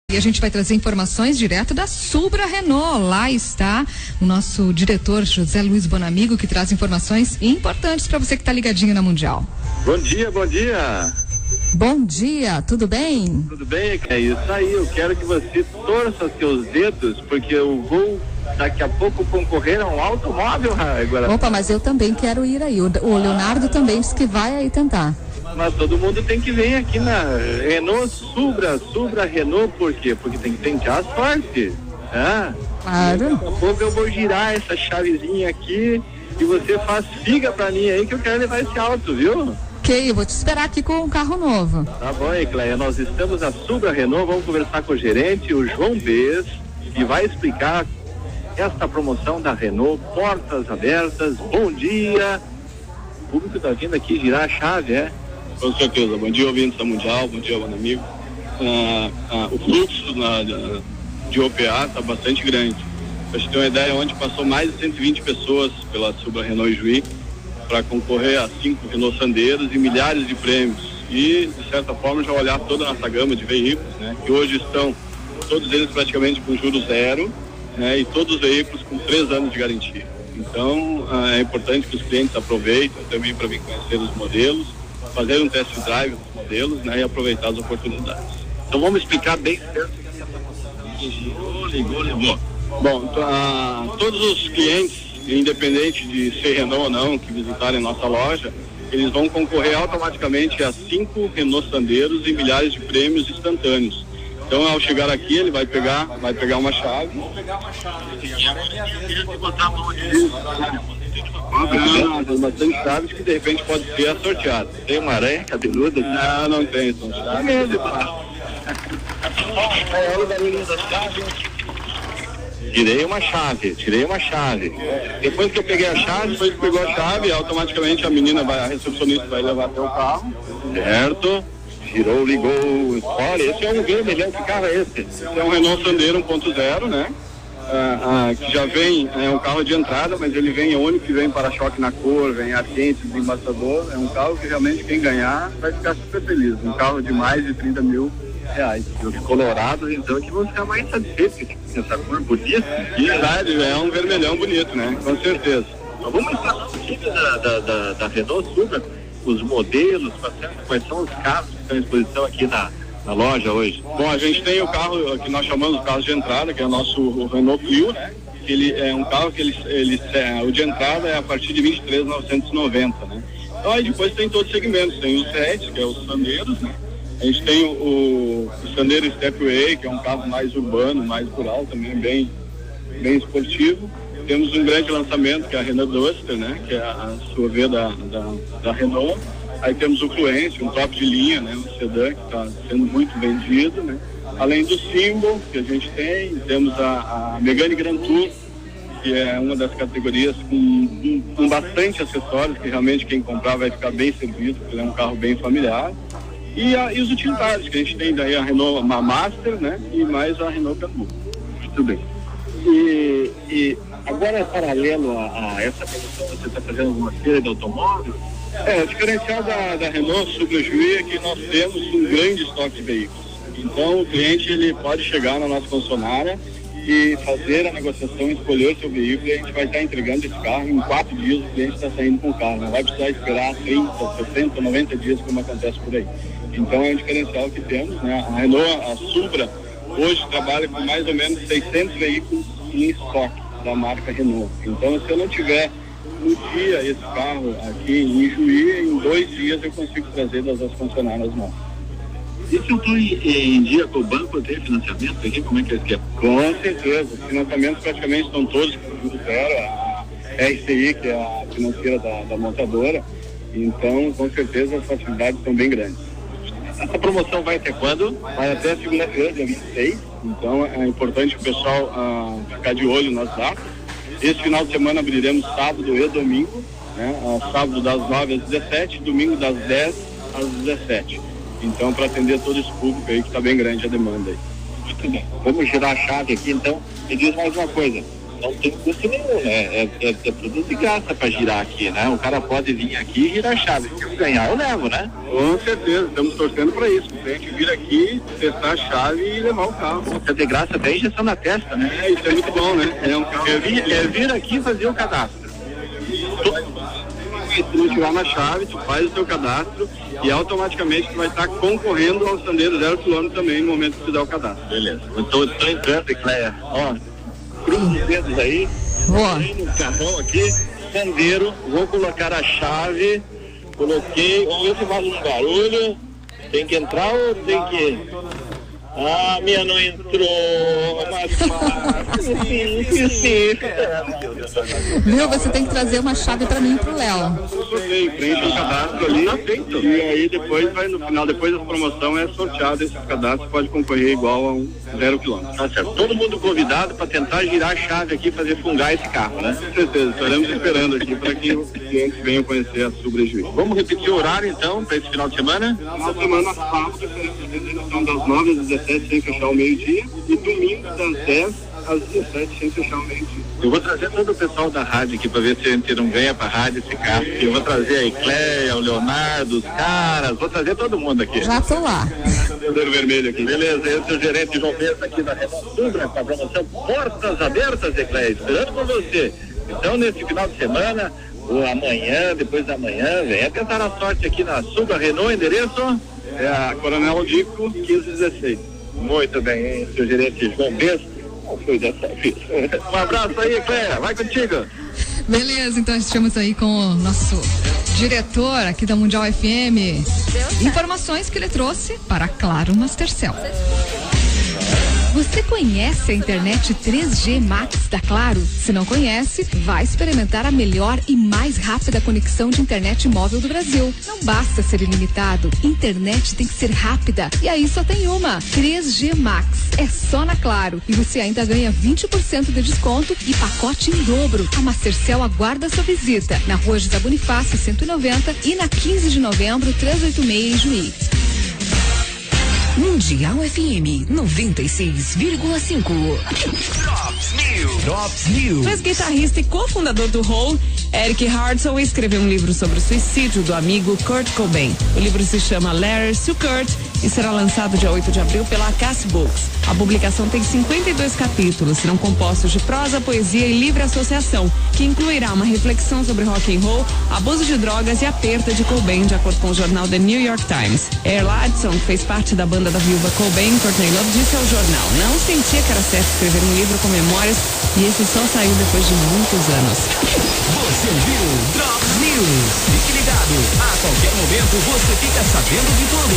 E a gente vai trazer informações direto da Subra Renault. Lá está o nosso diretor José Luiz Bonamigo, que traz informações importantes para você que está ligadinho na Mundial. Bom dia, bom dia. Bom dia, tudo bem? Tudo bem? É isso aí, eu quero que você torça seus dedos, porque eu vou daqui a pouco concorrer a um automóvel agora. Opa, mas eu também quero ir aí. O Leonardo também disse que vai aí tentar. Mas todo mundo tem que vir aqui na Renault Subra Renault, por quê? Porque tem que tentar a sorte. Claro. Daqui a pouco eu vou girar essa chavezinha aqui e você faz figa pra mim aí que eu quero levar esse auto, viu? Ok, eu vou te esperar aqui com um carro novo. Tá bom, Ecleia, nós estamos na Subra Renault, vamos conversar com o gerente, o João Bes, que vai explicar esta promoção da Renault, portas abertas, bom dia. O público tá vindo aqui girar a chave, Com certeza. Bom dia, ouvintes da Mundial. Bom dia, meu amigo. O fluxo de OPA está bastante grande. Para te ter uma ideia, ontem passou mais de 120 pessoas pela Subra Renault Juí para concorrer a 5 Renault Sandeiros e milhares de prêmios. E, de certa forma, já olhar toda a nossa gama de veículos, né? Que hoje estão todos eles praticamente com juros zero, né? E todos os veículos com 3 anos de garantia. Então, é importante que os clientes aproveitem também para vir conhecer os modelos, fazer um test drive dos modelos, né, e aproveitar as oportunidades. Então vamos explicar bem certo. Ligou. Bom, todos os clientes, independente de ser Renault ou não, que visitarem nossa loja, eles vão concorrer automaticamente a 5 Renault Sandeiros e milhares de prêmios instantâneos. Então, ao chegar aqui, ele vai pegar uma chave. Tem bastante chaves que de repente pode ser sorteado. Tem uma aranha cabeluda? Não tem, são chaves. Olha o barulho das chaves. Tirei uma chave. Depois que eu peguei a chave, depois que pegou a chave, automaticamente a recepcionista vai levar até o carro. Certo. Girou, ligou. Olha, esse é um vermelhão, que carro é esse? Esse é um Renault Sandero 1.0, né? Que já vem, é um carro de entrada, mas ele vem, é o único que vem para-choque na cor, vem ar quente, desembaçador. É um carro que realmente quem ganhar vai ficar super feliz. Um carro de mais de 30 mil reais. E os colorados, então, que vão ficar mais satisfeitos com essa cor bonita. Verdade, é um vermelhão bonito, né? Com certeza. Então, vamos falar um pouquinho da Renault Subra, os modelos, quais são os carros que estão à exposição aqui na loja hoje. Bom, a gente tem o carro que nós chamamos de carro de entrada, que é o Renault Clio, né? Ele é um carro que o de entrada é a partir de 23.990, né? Então aí depois tem todos os segmentos, tem os hatches, que é os Sandeiros, né? A gente tem o Sandero Stepway, que é um carro mais urbano, mais rural, também bem esportivo. Temos um grande lançamento, que é a Renault Duster, né? Que é a SUV da Renault. Aí temos o Fluence, um top de linha, né? Um sedã que está sendo muito vendido, né? Além do Symbol, que a gente temos a Megane Grand Tour, que é uma das categorias com bastante acessórios, que realmente quem comprar vai ficar bem servido, porque é um carro bem familiar. E os utilitários, que a gente tem daí a Renault Master, né? E mais a Renault Kangoo. Muito bem. E agora, paralelo a essa promoção, você está fazendo alguma feira de automóvel? O diferencial da Renault Subra Juí é que nós temos um grande estoque de veículos. Então, o cliente ele pode chegar na nossa concessionária e fazer a negociação, escolher o seu veículo, e a gente vai estar entregando esse carro em 4 dias. O cliente está saindo com o carro, não vai precisar esperar 30, 60, 90 dias, como acontece por aí. Então, é um diferencial que temos, né? A Renault, a Subra, hoje trabalha com mais ou menos 600 veículos em estoque da marca Renault. Então, se eu não tiver no dia esse carro aqui em Juí, em 2 dias eu consigo trazer das concessionárias novas. E se eu estou em dia com o banco, eu tenho financiamento aqui? Como é que é esse? Com certeza, os financiamentos praticamente estão todos com juros zero, a RCI, que é a financeira da montadora, então com certeza as facilidades são bem grandes. Essa promoção vai até quando? Vai até segunda-feira, dia 26, então é importante o pessoal ficar de olho nas datas. Esse final de semana abriremos sábado e domingo, né? Sábado das 9 às 17, domingo das 10 às 17. Então, para atender todo esse público aí, que está bem grande a demanda aí. Muito bem. Vamos girar a chave aqui, então. Me diz mais uma coisa. não tem custo nenhum, né? É tudo de graça para girar aqui, né? O cara pode vir aqui e girar a chave. Se eu ganhar, eu levo, né? Com certeza, estamos torcendo para isso. A gente vir aqui, testar a chave e levar o carro. Você de graça até injeção na testa, né? Isso é muito bom, né? É um carro. Vir aqui e fazer o cadastro. Se não tirar na chave, tu faz o teu cadastro e automaticamente tu vai estar concorrendo ao Sandero 0 km também no momento que tu dá o cadastro. Beleza. Estou entrando, Cléia. Ó, cruza os dedos aí. Boa. No carrão aqui, Sandero, vou colocar a chave, coloquei, vamos ver se faz um barulho. Tem que entrar ou tem que... Ah, minha não entrou, mas Viu? Você tem que trazer uma chave pra mim e pro Léo. Preenche o cadastro ali, e aí depois vai no final, depois da promoção é sorteado esses cadastros, pode concorrer igual a um 0 km. Tá certo. Todo mundo convidado para tentar girar a chave aqui e fazer fungar esse carro, né? Com certeza, estaremos esperando aqui para que os clientes venham conhecer a Subra Juiz. Vamos repetir o horário então para esse final de semana? Final de semana, sábado, são das 9 às 17 sem fechar o meio-dia e domingo das 10 às 17 sem fechar o meio-dia. Eu vou trazer todo o pessoal da rádio aqui para ver se a gente não ganha pra rádio esse carro. Eu vou trazer a Ecléia, o Leonardo, os caras, vou trazer todo mundo aqui. Já tô lá. Bandeira vermelho aqui. Beleza, esse é o gerente João Pedro aqui da Renault Subra com a promoção Portas Abertas, Ecléia, esperando por você. Então, nesse final de semana, ou amanhã, depois da manhã, venha tentar a sorte aqui na Subra Renault, endereço? É a Coronel Dico 1516. Muito bem, seu gerente João Pedro. Não foi dessa vez. Um abraço aí, Cléia, vai contigo. Beleza, então estamos aí com o nosso diretor aqui da Mundial FM. Informações que ele trouxe para Claro Mastercell. Você conhece a internet 3G Max da Claro? Se não conhece, vai experimentar a melhor e mais rápida conexão de internet móvel do Brasil. Não basta ser ilimitado, internet tem que ser rápida. E aí só tem uma, 3G Max. É só na Claro. E você ainda ganha 20% de desconto e pacote em dobro. A Mastercell aguarda sua visita na Rua José Bonifácio 190 e na 15 de novembro 386 em Juí. Mundial FM 96,5. Drops News. O ex-guitarrista e cofundador do Hole, Eric Hardson, escreveu um livro sobre o suicídio do amigo Kurt Cobain. O livro se chama Letters to Kurt e será lançado dia 8 de abril pela Acacia Books. A publicação tem 52 capítulos, serão compostos de prosa, poesia e livre associação, que incluirá uma reflexão sobre rock and roll, abuso de drogas e a perda de Cobain, de acordo com o jornal The New York Times. Erlandson, que fez parte da banda da viúva Cobain, Courtney Love, disse ao jornal: não sentia que era certo escrever um livro com memórias e esse só saiu depois de muitos anos. Você ouviu Drops News. Fique ligado, a qualquer momento você fica sabendo de tudo.